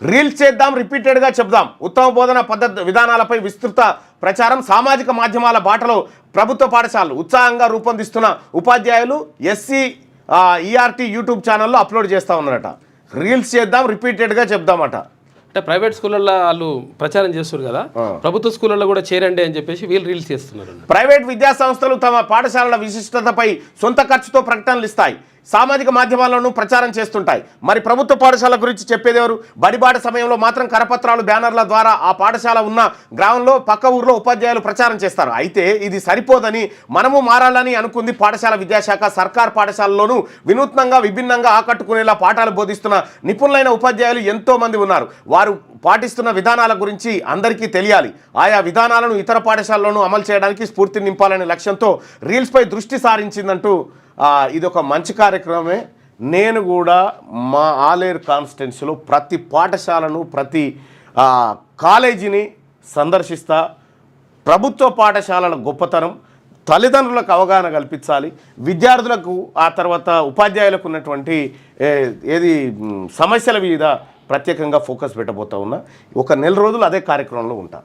Reels చేద్దాం, రిపీటెడ్గా చెప్దాం. ఉత్తమ బోధన పద్ధతి విధానాలపై విస్తృత ప్రచారం. సామాజిక మాధ్యమాల బాటలో ప్రభుత్వ పాఠశాలలు ఉత్సాహంగా రూపొందిస్తున్న ఉపాధ్యాయులు SCERT యూట్యూబ్ ఛానల్లో అప్లోడ్ చేస్తూ ఉన్నారట. రీల్స్ చేద్దాం, రిపీటెడ్గా చెప్దామట. అంటే ప్రైవేట్ స్కూళ్ళల్లో వాళ్ళు ప్రచారం చేస్తారు కదా, ప్రభుత్వ స్కూళ్ళల్లో కూడా చేరండి అని చెప్పేసి వీళ్ళు రీల్స్ చేస్తున్నారు. ప్రైవేట్ విద్యా సంస్థలు తమ పాఠశాలల విశిష్టతపై సొంత ఖర్చుతో ప్రకటనలు ఇస్తాయి, సామాజిక మాధ్యమాలను ప్రచారం చేస్తుంటాయి. మరి ప్రభుత్వ పాఠశాల గురించి చెప్పేది ఎవరు? బడిబాట సమయంలో మాత్రం కరపత్రాలు, బ్యానర్ల ద్వారా ఆ పాఠశాల ఉన్న గ్రామంలో పక్క ఊర్లో ఉపాధ్యాయులు ప్రచారం చేస్తారు. అయితే ఇది సరిపోదని మనము మారాలని అనుకుంది పాఠశాల విద్యాశాఖ. సర్కార్ పాఠశాలలోనూ వినూత్నంగా, విభిన్నంగా ఆకట్టుకునేలా పాఠాలు బోధిస్తున్న నిపుణులైన ఉపాధ్యాయులు ఎంతో మంది ఉన్నారు. వారు పాటిస్తున్న విధానాల గురించి అందరికీ తెలియాలి. ఆయా విధానాలను ఇతర పాఠశాలలోనూ అమలు చేయడానికి స్ఫూర్తిని నింపాలనే లక్ష్యంతో రీల్స్పై దృష్టి సారించిందంటూ ఇది ఒక మంచి కార్యక్రమమే. నేను కూడా మా ఆలేరు కాన్స్టిట్యున్సీలో ప్రతి పాఠశాలను, ప్రతి కాలేజీని సందర్శిస్తా. ప్రభుత్వ పాఠశాలల గొప్పతనం తల్లిదండ్రులకు అవగాహన కల్పించాలి, విద్యార్థులకు ఆ తర్వాత ఉపాధ్యాయులకు ఉన్నటువంటి సమస్యల మీద ప్రత్యేకంగా ఫోకస్ పెట్టబోతా ఉన్నా. ఒక నెల రోజులు అదే కార్యక్రమంలో ఉంటా.